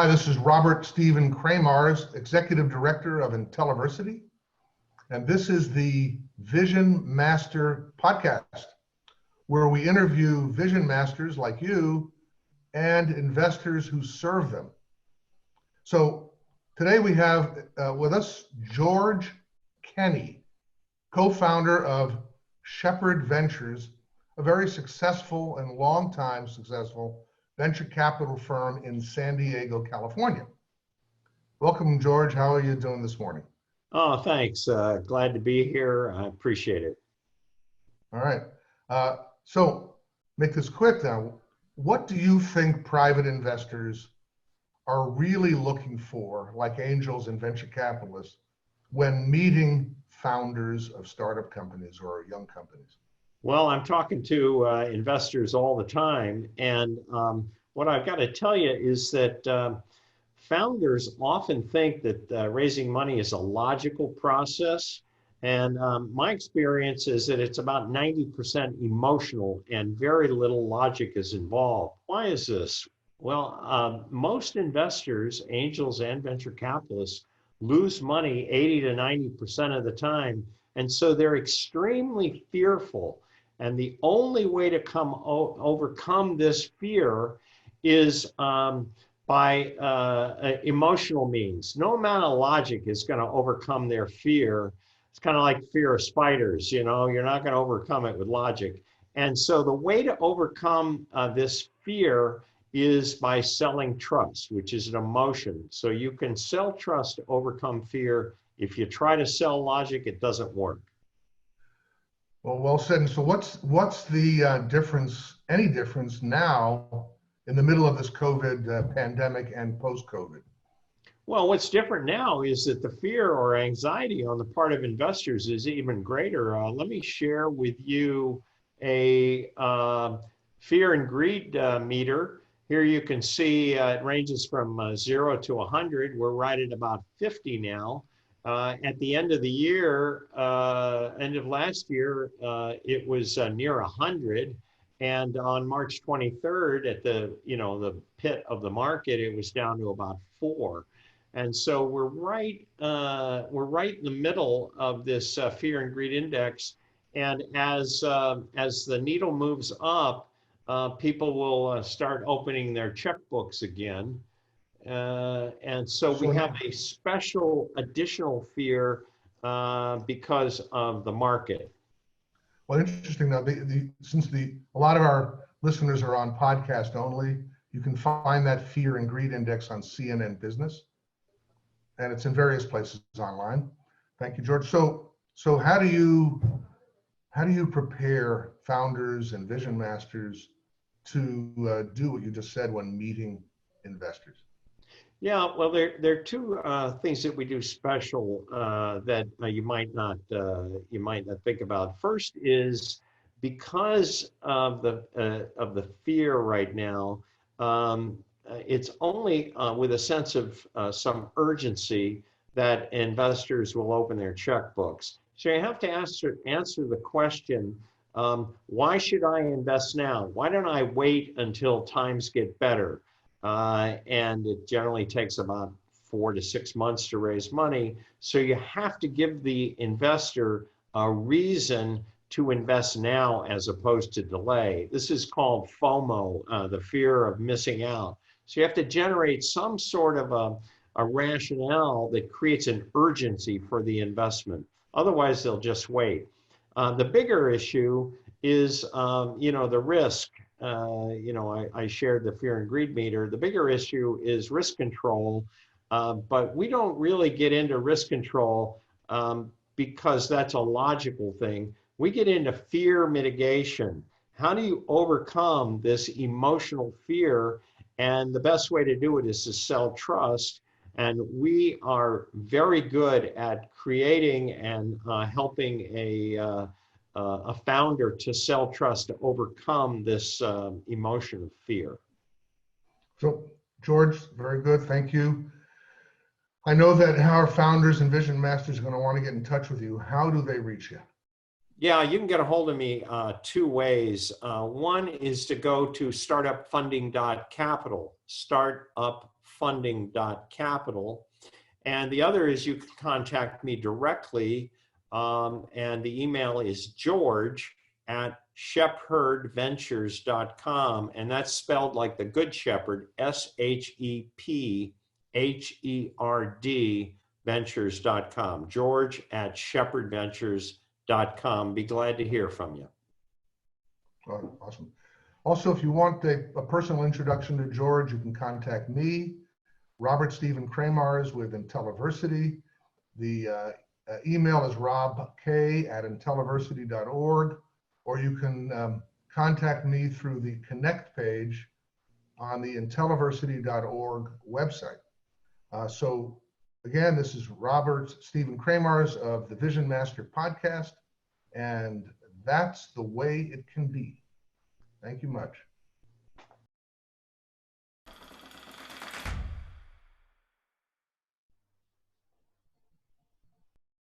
Hi, this is Robert Stephen Kramars, Executive Director of Intelliversity, and this is the Vision Master podcast, where we interview vision masters like you and investors who serve them. So today we have with us George Kenney, co-founder of Shepherd Ventures, a very successful and long-time successful venture capital firm in San Diego, California. Welcome, George. How are you doing this morning? Oh, thanks. Glad to be here. I appreciate it. All right. So make this quick now. What do you think private investors are really looking for, like angels and venture capitalists, when meeting founders of startup companies or young companies? Well, I'm talking to investors all the time. And what I've got to tell you is that founders often think that raising money is a logical process. And my experience is that it's about 90% emotional and very little logic is involved. Why is this? Well, most investors, angels and venture capitalists, lose money 80 to 90% of the time. And so they're extremely fearful. And the only way to overcome this fear is by emotional means. No amount of logic is going to overcome their fear. It's kind of like fear of spiders, you know, you're not going to overcome it with logic. And so the way to overcome this fear is by selling trust, which is an emotion. So you can sell trust to overcome fear. If you try to sell logic, it doesn't work. Well said. And so what's the difference, any difference now in the middle of this COVID pandemic and post-COVID? Well, what's different now is that the fear or anxiety on the part of investors is even greater. Let me share with you a fear and greed meter. Here you can see it ranges from 0 to 100. We're right at about 50 now. At the end of the year, end of last year, it was near 100. And on March 23rd, at the pit of the market, it was down to about 4. And so we're right in the middle of this fear and greed index. And as the needle moves up, people will start opening their checkbooks again. And so we have a special additional fear because of the market. Well, interesting. Now, since a lot of our listeners are on podcast only, you can find that fear and greed index on CNN Business, and it's in various places online. Thank you, George. So how do you prepare founders and vision masters to do what you just said when meeting investors? Yeah, well, there are two things that we do special that you might not think about. First is because of the fear right now. It's only with a sense of some urgency that investors will open their checkbooks. So you have to answer the question: why should I invest now? Why don't I wait until times get better? And it generally takes about 4 to 6 months to raise money. So you have to give the investor a reason to invest now as opposed to delay. This is called FOMO, the fear of missing out. So you have to generate some sort of a rationale that creates an urgency for the investment. Otherwise, they'll just wait. The bigger issue is, the risk. I shared the fear and greed meter. The bigger issue is risk control, but we don't really get into risk control because that's a logical thing. We get into fear mitigation. How do you overcome this emotional fear? And the best way to do it is to sell trust. And we are very good at creating and helping a founder to sell trust to overcome this emotion of fear. So, George, very good. Thank you. I know that our founders and vision masters are going to want to get in touch with you. How do they reach you? Yeah, you can get a hold of me two ways. One is to go to startupfunding.capital, startupfunding funding.capital. And the other is you can contact me directly, and the email is george@shepherdventures.com, and that's spelled like the Good Shepherd, SHEPHERD ventures.com. George@shepherdventures.com. Be glad to hear from you. Oh, awesome. Also, if you want a personal introduction to George, you can contact me, Robert Stephen Kramars with Intelliversity. The email is robk@intelliversity.org, or you can contact me through the Connect page on the intelliversity.org website. So again, this is Robert Stephen Kramars of the Vision Master podcast, and that's the way it can be. Thank you much.